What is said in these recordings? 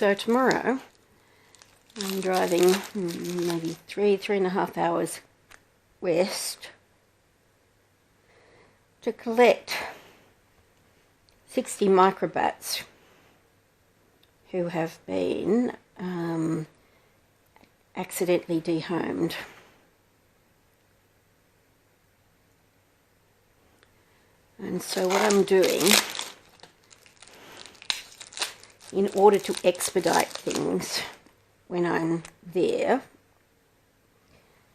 So tomorrow I'm driving maybe 3.5 hours west to collect 60 microbats who have been accidentally dehomed. And so what I'm doing, in order to expedite things when I'm there,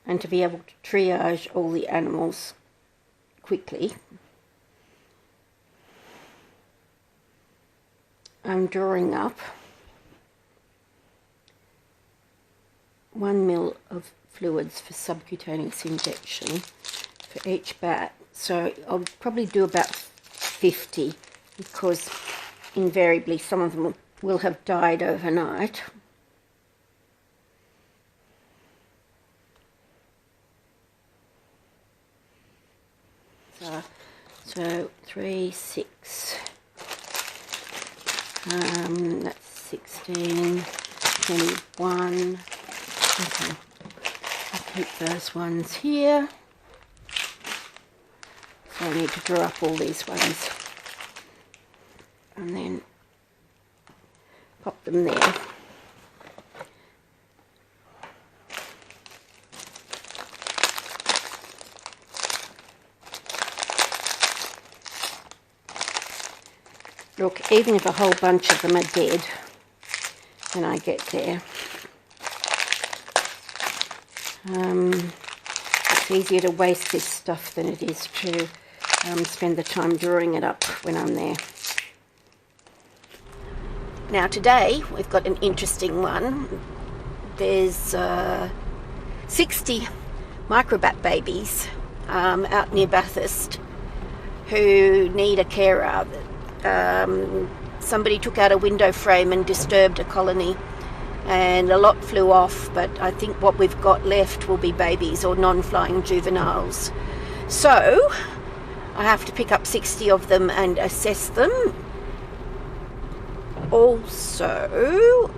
and to be able to triage all the animals quickly, I'm drawing up 1 ml of fluids for subcutaneous injection for each bat. So I'll probably do about 50, because invariably some of them will have died overnight. So 3, 6, that's 16, 21. Okay, I'll keep those ones here. So I need to draw up all these ones and then pop them there. Look, even if a whole bunch of them are dead when I get there, it's easier to waste this stuff than it is to spend the time drawing it up when I'm there. Now today we've got an interesting one. There's 60 microbat babies out near Bathurst who need a carer. Somebody took out a window frame and disturbed a colony, and a lot flew off, but I think what we've got left will be babies or non-flying juveniles. So I have to pick up 60 of them and assess them. Also,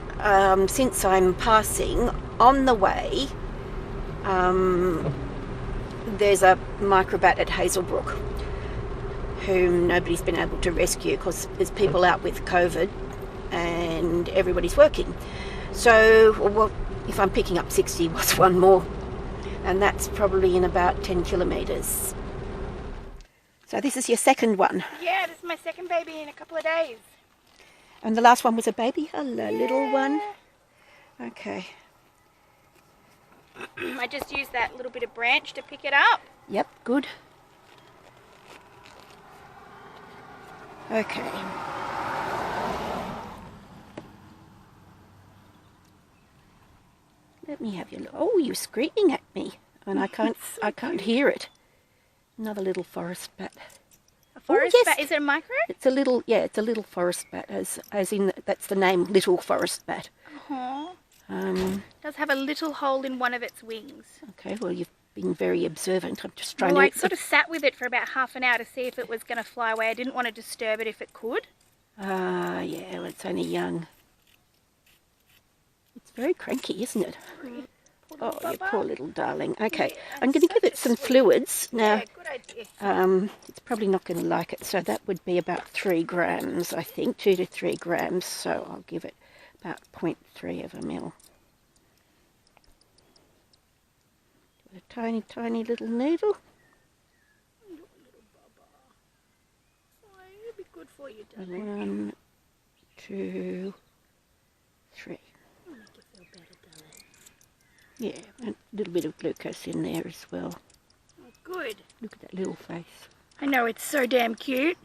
since I'm passing, on the way, there's a microbat at Hazelbrook whom nobody's been able to rescue because there's people out with COVID and everybody's working. So, well, if I'm picking up 60, what's one more? And that's probably in about 10 kilometres. So this is your second one? Yeah, this is my second baby in a couple of days. And the last one was a baby? Hello, yeah. Little one. Okay. I just used that little bit of branch to pick it up. Yep, good. Okay. Let me have your look. Oh, you're screaming at me, and I can't hear it. Another little forest bat. A forest bat? Is it a micro? It's a little, yeah, it's a little forest bat, as in that's the name, little forest bat. It does have a little hole in one of its wings. Okay, well, you've been very observant. I'm just trying to... I sort of sat with it for about half an hour to see if it was going to fly away. I didn't want to disturb it if it could. Yeah, well, it's only young. It's very cranky, isn't it? Oh, you poor little darling. Okay, yeah, I'm going to give it some fluids. Now, yeah, good idea. It's probably not going to like it, so that would be about 3 grams, I think, 2 to 3 grams. So I'll give it about 0.3 of a ml. A tiny, tiny little needle. Little bubba. Oh, it'll be good for you, darling. 1, 2, 3. Yeah, and a little bit of glucose in there as well. Oh, good. Look at that little face. I know, it's so damn cute.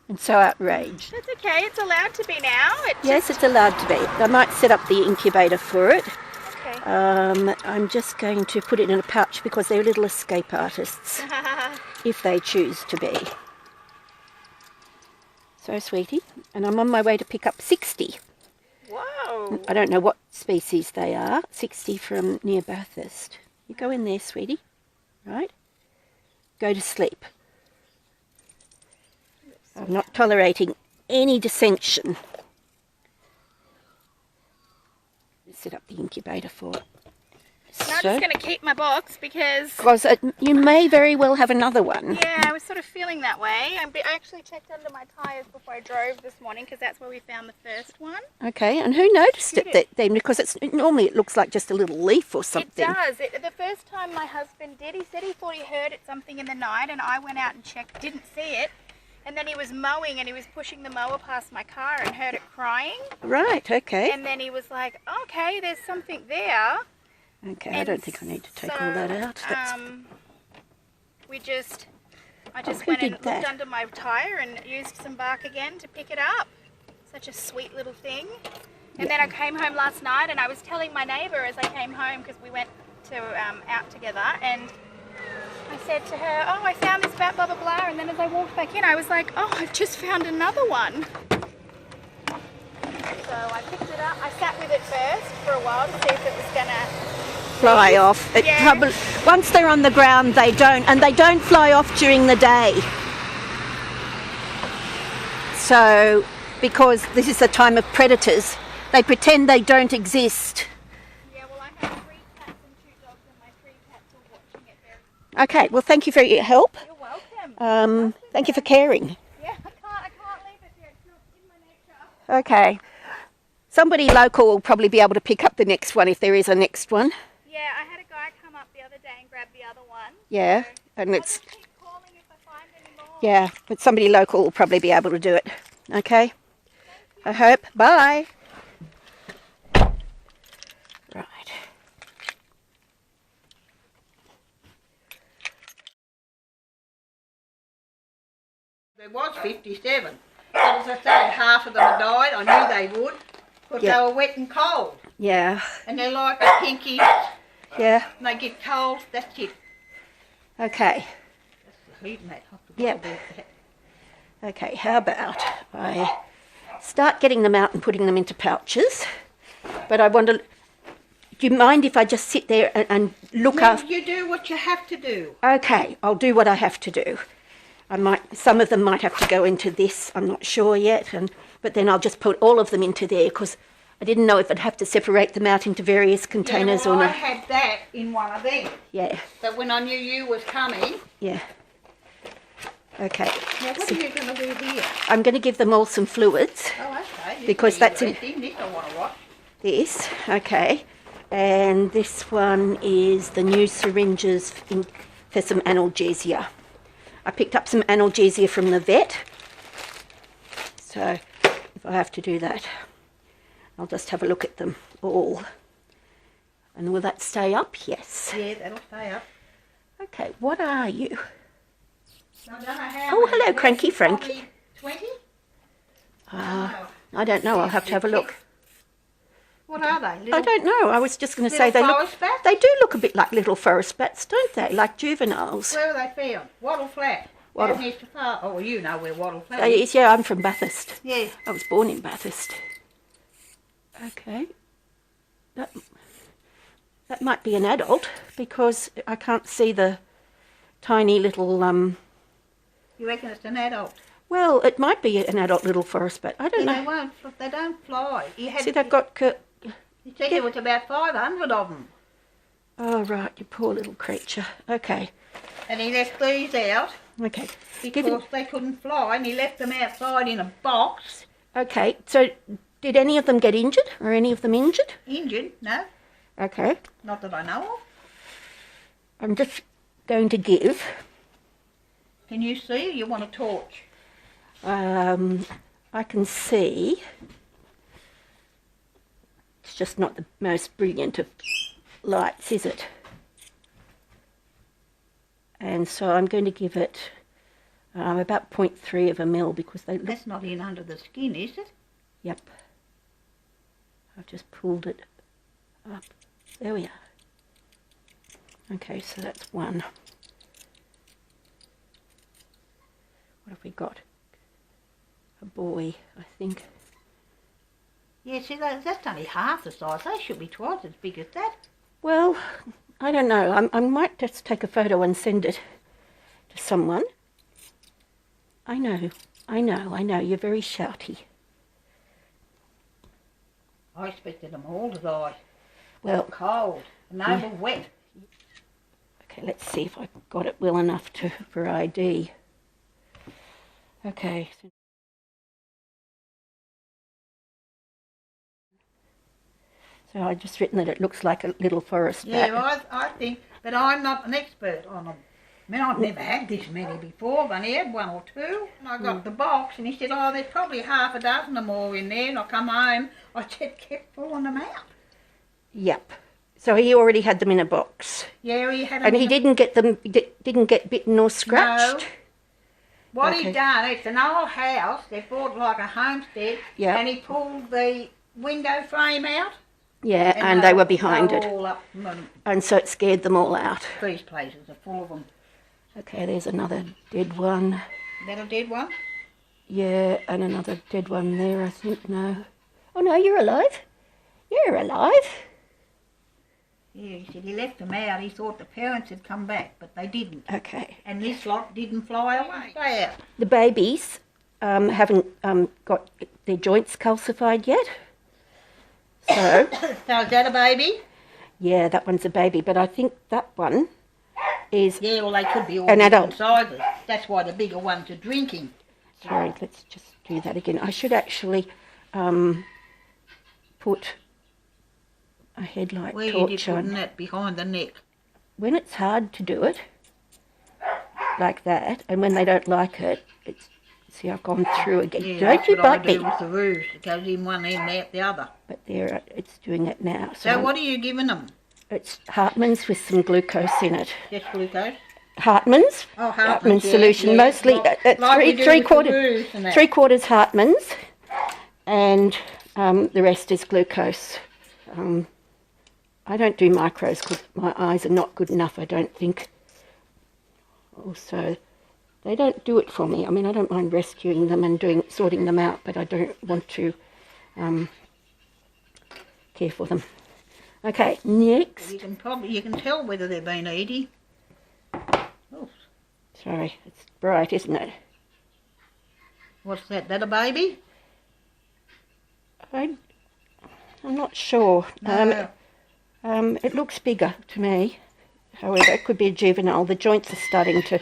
And so outraged. That's okay, it's allowed to be now. Yes, it's allowed to be. I might set up the incubator for it. Okay. I'm just going to put it in a pouch because they're little escape artists, if they choose to be. So, sweetie, and I'm on my way to pick up 60. Wow. I don't know what species they are. 60 from near Bathurst. You go in there, sweetie. Right? Go to sleep. I'm not tolerating any dissension. set up the incubator for it. Now I'm just going to keep my box because you may very well have another one. Yeah, I was sort of feeling that way. I actually checked under my tyres before I drove this morning because that's where we found the first one. Okay, and who noticed it then? Because normally it looks like just a little leaf or something. It does. The first time my husband did, he said he thought he heard it something in the night, and I went out and checked, didn't see it. And then he was mowing and he was pushing the mower past my car and heard it crying. Right, okay. And then he was like, okay, there's something there. Okay, and I don't think I need to take all that out. I just went and looked under my tyre and used some bark again to pick it up. Such a sweet little thing. And then I came home last night and I was telling my neighbour as I came home, because we went to out together, and I said to her, oh, I found this about blah blah blah, and then as I walked back in I was like, oh, I've just found another one. So I picked it up. I sat with it first for a while to see if it was going to fly off. Probably, once they're on the ground they don't fly off during the day. So, because this is the time of predators, they pretend they don't exist. Yeah, well, I have 3 cats and 2 dogs, and my 3 cats are watching it very. Okay, well, thank you for your help. You're welcome. Thank you for caring. Yeah, I can't leave it here. It's not in my nature. Okay. Somebody local will probably be able to pick up the next one if there is a next one. Yeah, I had a guy come up the other day and grab the other one. Yeah, so and I'll it's... just keep calling if I find any more. Yeah, but somebody local will probably be able to do it. Okay? I hope. Bye. Right. There was 57. But as I said, half of them had died. I knew they would. Because they were wet and cold. Yeah. And they're like a pinky. Yeah. And they get cold, that's it. Okay. That's the heat and that. Yep. Okay, how about I start getting them out and putting them into pouches? But I wonder, do you mind if I just sit there and look after... You do what you have to do. Okay, I'll do what I have to do. Some of them might have to go into this, I'm not sure yet, but then I'll just put all of them into there because I didn't know if I'd have to separate them out into various containers or not. I had that in one of them. Yeah. But when I knew you was coming... Yeah. Okay. Now what are you going to do here? I'm going to give them all some fluids. Oh, okay. Because that's in... This I want to watch. This, okay. And this one is the new syringes for some analgesia. I picked up some analgesia from the vet. So if I have to do that, I'll just have a look at them all. And will that stay up? Yes. Yeah, that'll stay up. Okay, what are you? I don't know how Oh, many. hello, Cranky Frank. Probably 20? I don't know, I'll have to have a look. What are they? I don't know, I was just going to say they look... forest bats? They do look a bit like little forest bats, don't they? Like juveniles. Where were they found? Wattle Flat. Wattle. Down East Far. Oh, well, you know where Wattle Flat is. Yes, yeah, I'm from Bathurst. Yeah. I was born in Bathurst. Okay. That might be an adult because I can't see the tiny little... You reckon it's an adult? Well, it might be an adult little forest bat. I don't know. They don't fly. See, they've got... You said there was about 500 of them. Oh, right, you poor little creature. Okay. And he left these out Okay. because they couldn't fly, and he left them outside in a box. Okay, so did any of them get injured? Are any of them injured? Injured? No. Okay. Not that I know of. I'm just going to give... Can you see? You want a torch? I can see. It's just not the most brilliant of lights, is it? And so I'm going to give it about 0.3 of a mil because they look... That's not in under the skin, is it? Yep. I've just pulled it up. There we are. Okay, so that's one. What have we got? A boy, I think. Yeah, see, that's only half the size. They should be twice as big as that. Well, I don't know. I might just take a photo and send it to someone. I know. You're very shouty. I expected them all to die. Well, cold, and they were wet. Okay, let's see if I got it well enough for ID. Okay. So I've just written that it looks like a little forest bat. Yeah, I think, but I'm not an expert on them. I mean, I've never had this many before. I've only had one or two. And I got the box, and he said, oh, there's probably half a dozen or more in there. And I come home, I just kept pulling them out. Yep. So he already had them in a box. Yeah, he had them. And he didn't get them, didn't get bitten or scratched? No. What he done, it's an old house. They bought like a homestead. Yeah. And he pulled the window frame out. Yeah, and they were behind it. All up and so it scared them all out. These places are full of them. Okay, there's another dead one. Is that a dead one? Yeah, and another dead one there, I think. No. Oh, no, you're alive. You're alive. Yeah, he said he left them out. He thought the parents had come back, but they didn't. Okay. And this lot didn't fly away. Stay out. The babies haven't got their joints calcified yet. So is that a baby? Yeah, that one's a baby, but I think that one is... Yeah, well, they could be all an different adult sizes. That's why the bigger ones are drinking. Sorry, let's just do that again. I should actually put a headlight Where torch you did putting on. that behind the neck? When it's hard to do it, like that, and when they don't like it, it's... See, I've gone through again. Yeah, Don't you bite me. That's what I do with the roofs. It goes in one end, out the other. But there, it's doing it now. So what are you giving them? It's Hartmann's with some glucose in it. Just glucose? Hartmann's. Oh, Hartmann's yeah, solution, yeah. mostly Like three quarters Hartmann's, and the rest is glucose. I don't do micros because my eyes are not good enough, I don't think. Also, they don't do it for me. I mean, I don't mind rescuing them and sorting them out, but I don't want to care for them. Okay, next. You can tell whether they've been eating. Oh. Sorry, it's bright, isn't it? What's that? That a baby? I'm not sure. No. It looks bigger to me. However, it could be a juvenile. The joints are starting to...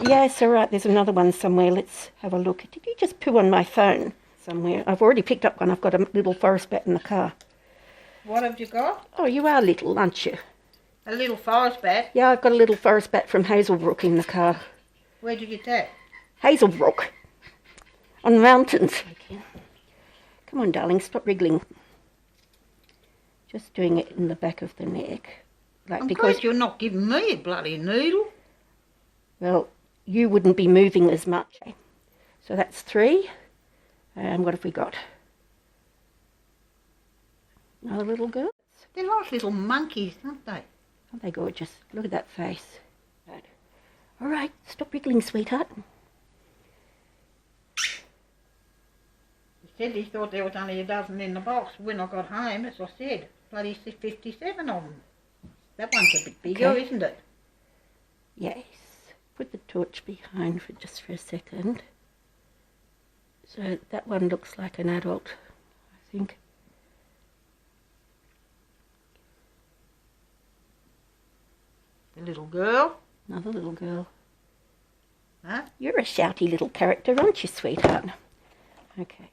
Yes, all right, there's another one somewhere. Let's have a look. Did you just poo on my phone somewhere? I've already picked up one. I've got a little forest bat in the car. What have you got? Oh, you are little, aren't you? A little forest bat? Yeah, I've got a little forest bat from Hazelbrook in the car. Where'd you get that? Hazelbrook. On the mountains. Come on, darling, stop wriggling. Just doing it in the back of the neck. I'm glad you're not giving me a bloody needle. Well, you wouldn't be moving as much. So that's 3. And what have we got? Another little girl? They're like little monkeys, aren't they? Aren't they gorgeous? Look at that face. Right. All right, stop wriggling, sweetheart. He said he thought there was only a dozen in the box. When I got home, as I said, bloody 57 of them. That one's a bit bigger, Okay. Isn't it? Yes. Put the torch behind for just for a second. So that one looks like an adult, I think. The little girl. Another little girl. Huh? You're a shouty little character, aren't you, sweetheart? Okay.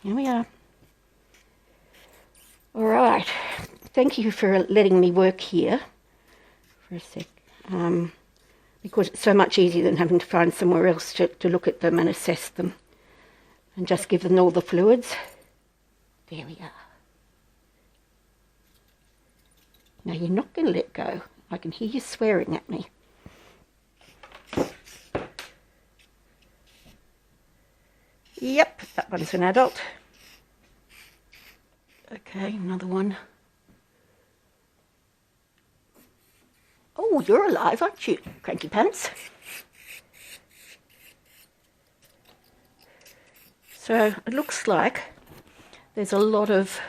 Here we are. All right. Thank you for letting me work here for a sec. Because it's so much easier than having to find somewhere else to look at them and assess them. And just give them all the fluids. There we are. Now you're not going to let go. I can hear you swearing at me. Yep, that one's an adult. Okay, another one. Oh, you're alive, aren't you, Cranky Pants? So it looks like there's a lot of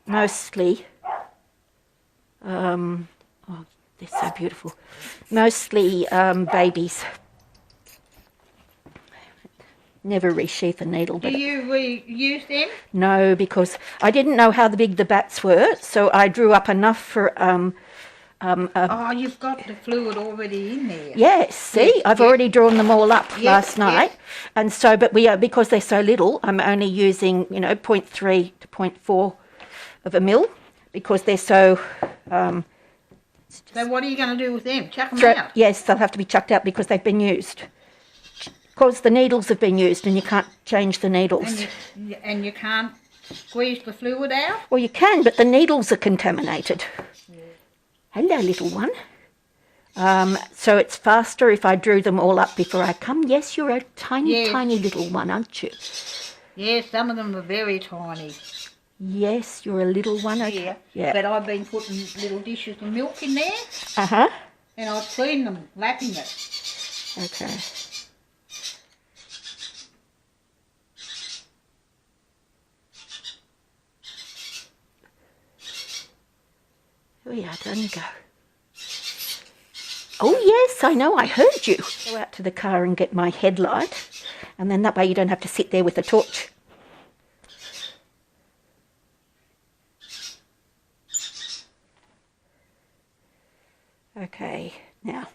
mostly Oh, they're so beautiful. Mostly babies. Never resheath a needle. Do you reuse them? No, because I didn't know how big the bats were, so I drew up enough for... Oh, you've got the fluid already in there. Yes, see, I've already drawn them all up last night. Yes. And so, but we are, because they're so little, I'm only using, 0.3 to 0.4 of a mil, because they're so... So what are you going to do with them? Chuck them out? Yes, they'll have to be chucked out because they've been used. Because the needles have been used and you can't change the needles. And you can't squeeze the fluid out? Well, you can, but the needles are contaminated. Yeah. Hello, little one. So it's faster if I drew them all up before I come. Yes, you're a tiny, tiny little one, aren't you? Yes, some of them are very tiny. Yes, you're a little one. Okay. Yeah. But I've been putting little dishes of milk in there. Uh-huh. And I've cleaned them, lapping it. Okay. Oh yeah, down you go. Oh yes, I know, I heard you. Go out to the car and get my headlight, and then that way you don't have to sit there with a torch. Okay, now.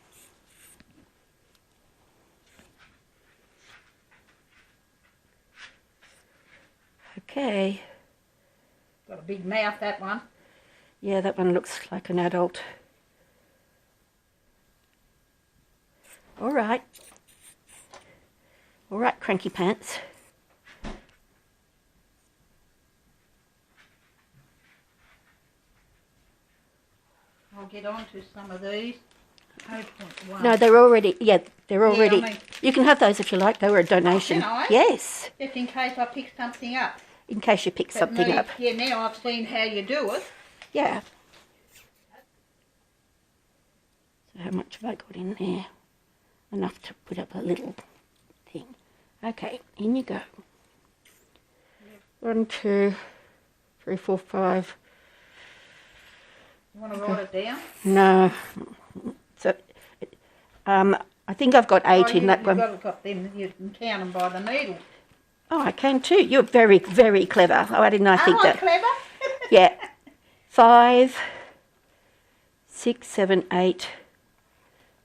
Okay. Got a big mouth, that one. Yeah, that one looks like an adult. All right. All right, cranky pants. I'll get on to some of these. 0.1. No, they're already, they're already. Yeah, I mean, you can have those if you like. They were a donation. Can I? Yes. Just in case I pick something up. In case you pick something up. Yeah, now I've seen how you do it. Yeah. So how much have I got in there? Enough to put up a little thing. Okay, in you go. 1, 2, 3, 4, 5. You want to write it down? No. So, I think I've got 8 in that one. You've got them. You can count them by the needle. Oh, I can too. You're very, very clever. Oh, I didn't know. I think that. Clever? Yeah. 5, 6, 7, 8,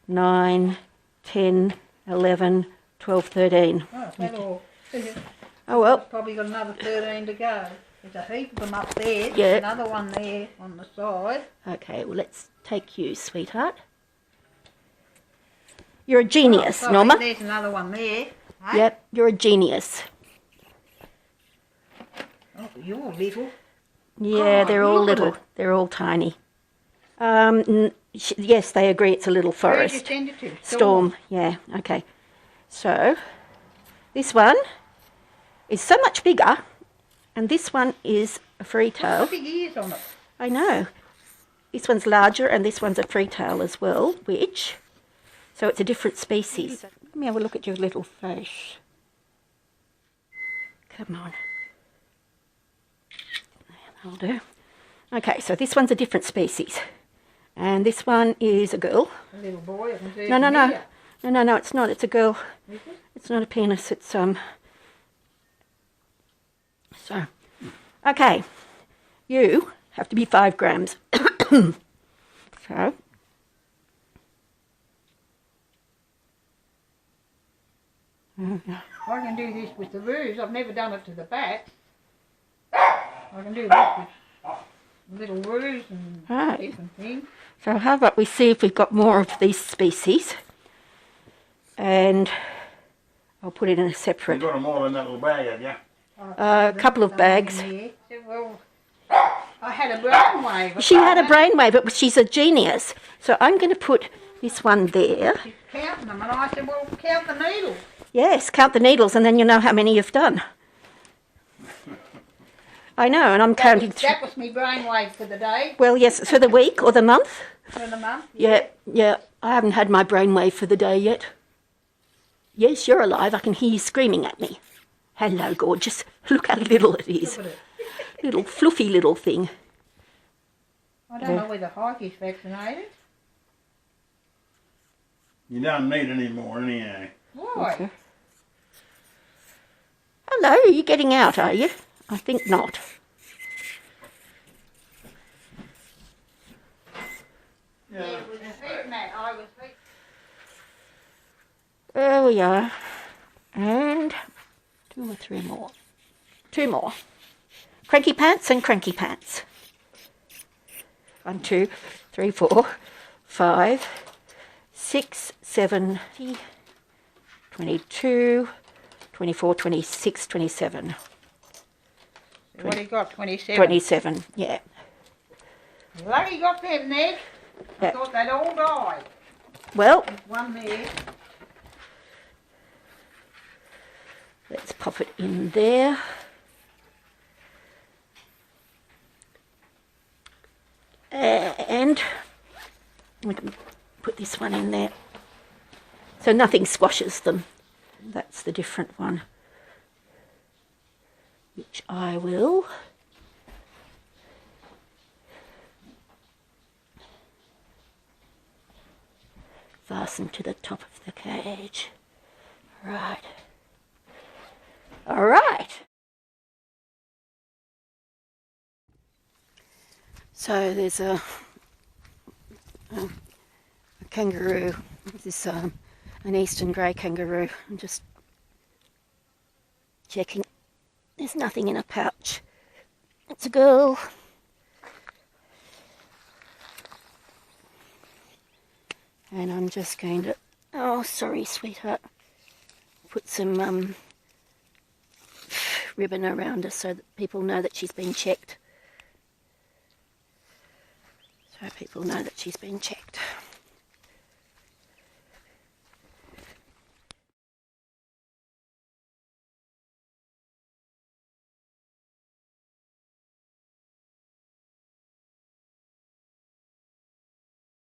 9, 10, 11, 12, 13. Oh, that all. Oh well. Probably got another 13 to go. There's a heap of them up there. Yeah. There's another one there on the side. Okay, well let's take you, sweetheart. You're a genius, sorry, Norma. There's another one there. Hey? Yep, you're a genius. Oh, you're little. Yeah, Oh, they're all look at little. it. They're all tiny. Yes, they agree it's a little Where did you forest. send it to? Storm, yeah, okay. So, this one is so much bigger, and this one is a freetail. Look at the ears on it. I know. This one's larger, and this one's a freetail as well, which, so it's a different species. Let me have a look at your little face. Come on. That'll do. Okay, so this one's a different species. And this one is a girl. A little boy. No, it's not. It's a girl. Is it? It's not a penis. It's, So, okay. You have to be 5 grams. So. I can do this with the ruse. I've never done it to the bat. I can do this with little ruse and Right. different things. So how about we see if we've got more of these species, and I'll put it in a separate. You got them all in that little bag, have you? A couple of bags. Well, I had a brainwave. She had a brainwave, but she's a genius. So I'm going to put this one there. She's counting them, and I said, well, count the needles. Yes, count the needles, and then you know how many you've done. I know, and I'm counting. That was my brainwave for the day, Well, yes, for the week or the month. for the month. Yeah. I haven't had my brainwave for the day yet. Yes, you're alive. I can hear you screaming at me. Hello, gorgeous. Look how little it is. Look at it. Little fluffy little thing. I don't know whether Hike is vaccinated. You don't need any more anyhow. Why? Okay. Hello, are you getting out, are you? I think not. Yeah, it was heating that. I was heating. There we are. And 2 or 3 more. 2 more. Cranky pants and cranky pants. 1, 2, 3, 4, 5, 6, 7, 22, 24, 26, 27. What you got, 27? 27, yeah. Lucky got them, Ned. I Yeah. thought they'd all died. Well, There's one there. let's pop it in there. And we can put this one in there. So nothing squashes them. That's the different one, which I will fasten to the top of the cage. Right. All right. So there's a kangaroo. This is an eastern grey kangaroo. I'm just checking. There's nothing in a pouch. It's a girl. And I'm just going to, oh sorry sweetheart, put some ribbon around her so that people know that she's been checked. So people know that she's been checked.